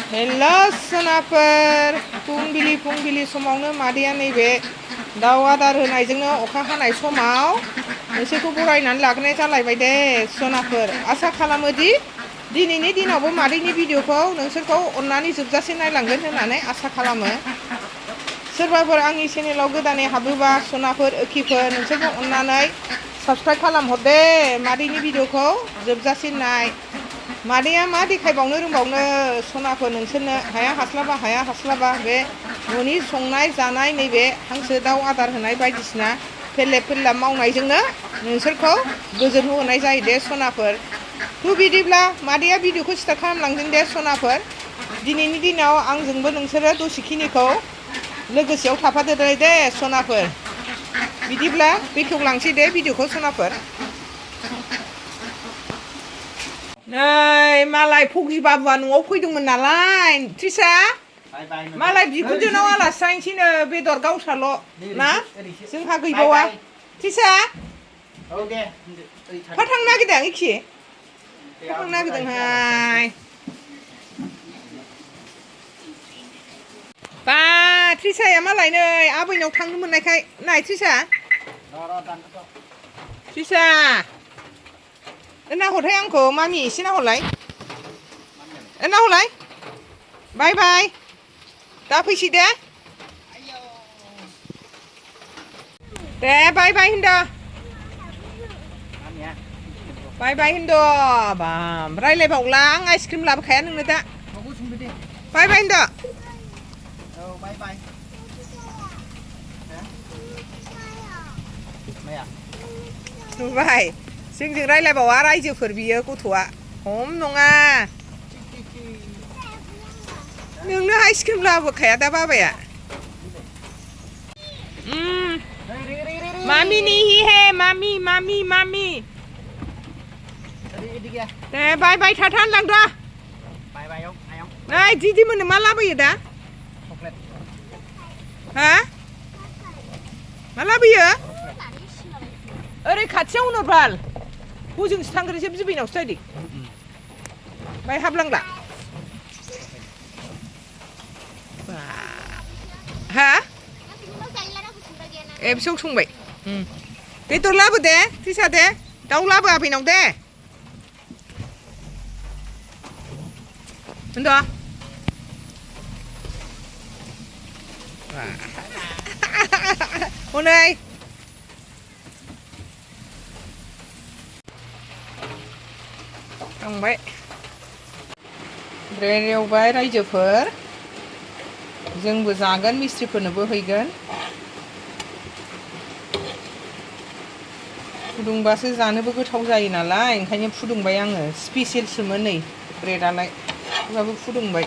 Hello सोनाफोर फुंबिलि समावनो मादैया नैबे दाउ आदार होनायजोंनो अखा हानाय समाव नोंसोरखौ बरायनानै लाग्रोनाय जालायबाय दे सोनाफोर। आसा खालामो दि दिनैनि दिनावबो मादैनि भिडिअखौ नोंसोरखौ अननानै जोबजासे नायलांगोन होननानै आसा खालामो। सोरबाफोर आंनि चेनेलाव गोदानै हाबोबा सोनाफोर ओखिफोर नोंसोरखौ अननानै साबस्क्राइब खालामहर दे। मादैनि भिडिअखौ जोबजासे नाय। मादैया मा देखायबावनो रोंबावनो सनाफोर नोंसोरनो हाया हास्लाबा बे न'नि संनाय जानाय नैबे हांसो दाउ आदार होनाय बायदिसिना फेरलेब मावनायजोंनो नोंसोरखौ गोजोन होनाय जायो दे सनाफोर। बिदिब्ला मादैया भिडिअखौ स्टार्ट खालामलांदों दे सनाफोर। दिनैनि दिनाव आंजोंबो नोंसोरो दसेखिनिखौ लोगोसेयाव थाफादेरबाय दे सनाफोर। बिदिब्ला बेखेवलांसै दे भिडिअखौ सनाफोर। नै मालाय फगि बाबुआ न'आव फैदोंमोन नालाय त्रिसा मालाय बिखुनजोनाव आलासि जाहैनोसैनो बेदर गावस्राल' ना जोंहा गैबावा। त्रिसा फा थांनो नागिरदों एखि थांनो नागिरदोंहाय बा त्रिसाया मालाय नै आबैनाव थांनो मोननायखाय नाय त्रिसा नाहरहाय आंखौ मामि एसे नाहरलाय नाहरलाय बाय बाय दा फैसै दे बाय बाय होनदो बाय बाय होनदो बाम रायलायबावला आं आइसक्रिम लाबोखाया नोंनो दा बाय बाय होनदो नुबाय जोंजों रायलायबावा रायजोफोर बियो गथ'आ खम नङा। नोंनो आइसक्रिम लाबोखाया दा बाबाया मामी नहीं है मामी मामी मामी दे बाय बाय थाथा होनलांदो नै दिदि मोननो मा लाबोयो दा हा मा लाबोयो ओरै खाथियाव होनहरबाल हजोंसो थांग्रोनोसै बिबैनावसो थायदि बाय हाबलांला हा ए बिसौ संबाय बेदर लाबो दे त्रिसा दे दाउ लाबो आबैनाव दे होनद' हनै थांबाय रेवबाय रायजोफोर जोंबो जागोन मिस्ट्रिफोरनोबो हैगोन फुदुंबासो जानोबो गोथाव जायो नालाय ओंखायनो फुदुंबाय आङो स्पेसियेलसोमोन नै ब्रेडालाय होनबाबो फुदुंबाय।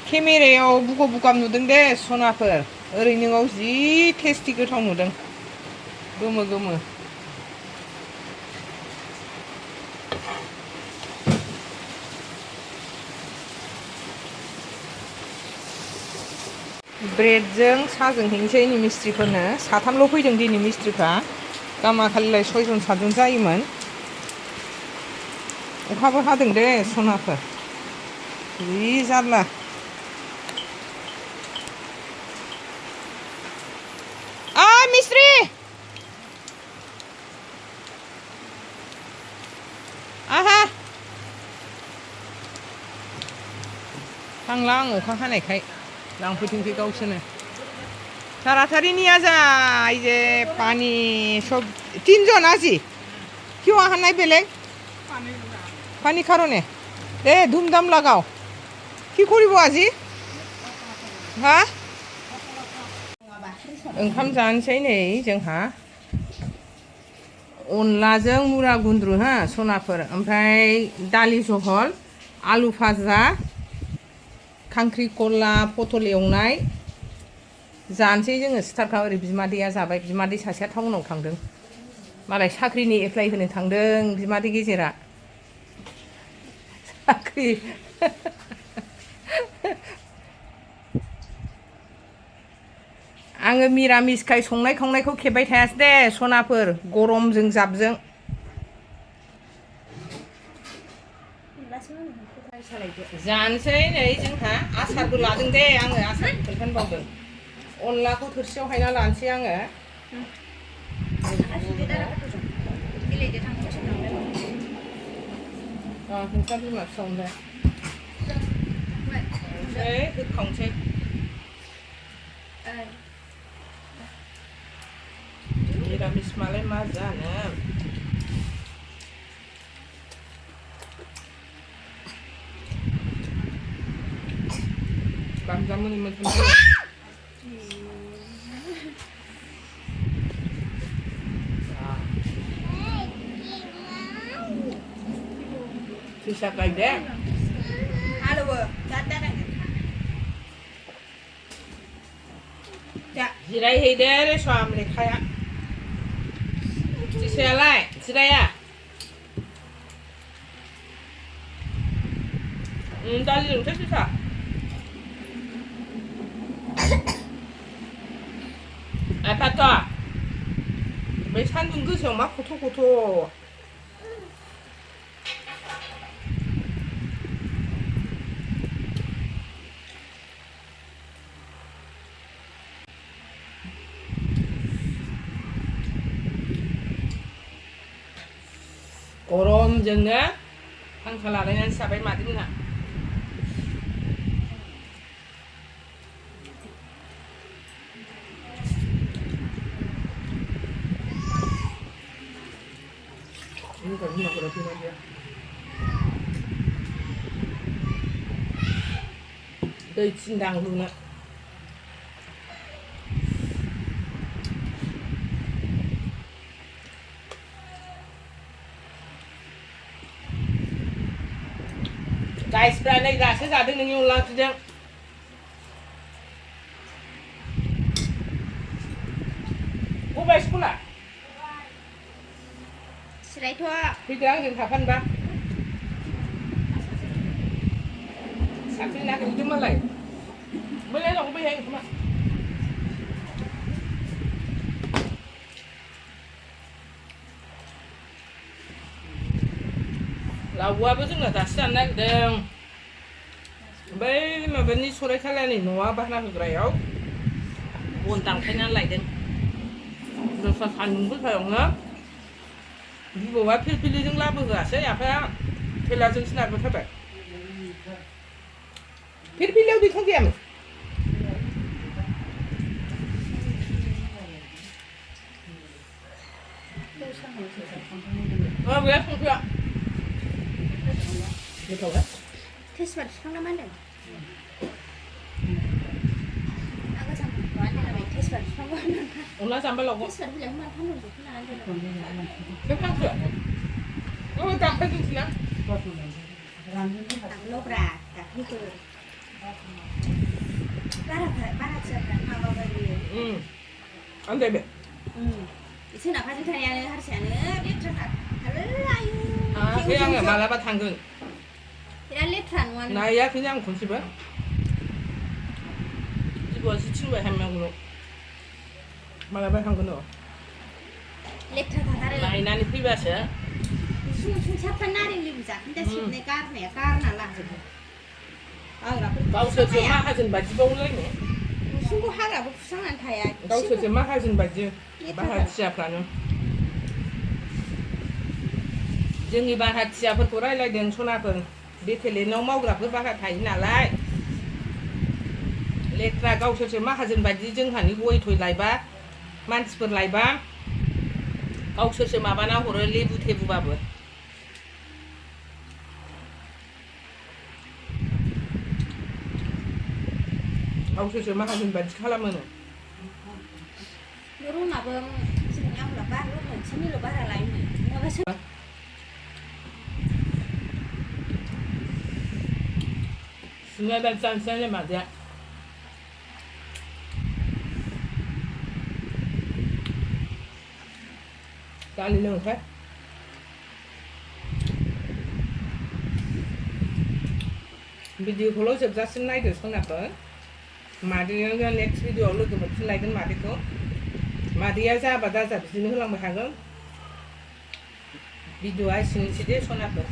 केमेरायाव बुगाम नुदों दे सनाफोर ओरैनोआव जि टेस्टि गोथाव नुदों गोमो ब्रेडजों साजों हैनोसै नै मिस्ट्रिफोरनो साथामल' फैदों दिनै मिस्ट्रिफ्रा गामाखालिलाय 6 जन 7 जन जायोमोन। अखाबो हादों दे सनाफोर जि जारला मिस्ट्रि आहा थांला आं अखा हानायखाय लांफैथोंसै गावसोरनो तारातारी नहीं आ जाए जे पानी सब 3 जन আজি क्यों आहा নাই বেলেগ पानी কারণে দে ধুমধাম লাগাও কি করিব আজি हा ओंखाम जानोसै नै जोंहा अनलाजों मुरा गुन्द्रु हा सनाफोर ओमफ्राय दालि जहल आलु भाजा खांख्रिखला पटल एवनाय जानोसै जोङो सिथारखा ओरै बिमादैया जाबाय बिमादै सासेया टाउनाव थांदों मालाय साख्रिनि एप्लाइ होनो थांदों बिमादै गेजेरा साख्रि आङो मिरामिसखाय संनाय खावनायखौ खेबबाय थायासै दे सनाफोर गरमजों जाबजों सालायदो जानोसै नै जोंहा आसारबो लादों दे आङो आसारखौ खोन्थानबावदों अनलाखौ थोरसियाव हायना लानोसै आङो नोंस्रा बिमा फिसावनो होखावनोसै निरामिस मालाय मा जानो Bang-bang ni macam tu. Susah kayak deh. Halo, datang kan? Ya, jirai hider suam le kaya. Jirai lai, jirai ya. Tadi lu cakap susah. Apa tu? Bai sandung ke siang mak kotor-kotor. गरमजोंनो फांखा लालायनानै जाबाय मादैमोनहा दै थिनदां लुनो Guys-फ्रा नै दासो जादों नोंनि अनला ओंख्रिजों गबाय स्कुला Sirai फैदो आंजों थाफानोबा साख्रि नागिरदों मालाय बैलाय दं बैहाय ओंखामा लावआबो जोंना दासो जानो नागिरदों बै माबानि सरायखालानि न'आ बाना होग्रायाव बन दानखायनानै लायदों दस्रा सान्दुं गोसायावनो बिबौआ फिरफिलिजों लाबोहोआसै आफाया थेलाजोंसो लाबोथारबाय फिरफिलियाव दैखां गैयामोन गैया संख्रिया गोथाव ना Tespat sekarang mana? Aku sampai mana lagi tespat sekarang mana? अनला जाम्बा लावगौ Tespat bilang mana kamu untuk mana aja? बे फांसो दामफायजोंसो ना Tak lobra, tak itu. Barat siapa? Apa bagi? 안돼 배 Itu nak pasang tanya harusnya dia terkat. Halayu. 그냥 말아봐 당근 Tidak letran wan. 나야 그냥 곤씹어 이거 친구야 한 명으로 말아봐 당근 넣어 Letran tak ada. 나이 필요하셔 Sung siapa nari lebih sak. Kita sini karena lah. 가우서 좀 마하진 바지 보울래네 Sungguh harap pesanan saya. 가우서 좀 마하진 바지 마하지아프라는 जोंनि बाहाथियाफोरखौ रायलायदों सनाफोर बे टेलेन्टआव मावग्राफोर बाहा थायो नालाय लेथ्रा गावसोरसो माहाजोन बायदि जोंहानि गय थय लायबा मानसिफोर लायबा गावसोरसो माबाना हरो लेबु थेबुबाबो गावसोरसो माहाजोन बायदि खालामोनो rumahबो जोंनि आंला बारल' मोनसेनिल' बारा लायोनो नङाबा sungai 짠짠해 맞아 달리는 거 भिडिअखौल' जोबजासिम नायदो सनाफोर मादैया नेक्स्ट भिडिअआव लोगो मोनफिनलायगोन मादैखौ मादैया जाबा दाजा बिदिनो होलांबाय थागोन भिडिअआ एसेनोसै दे सनाफोर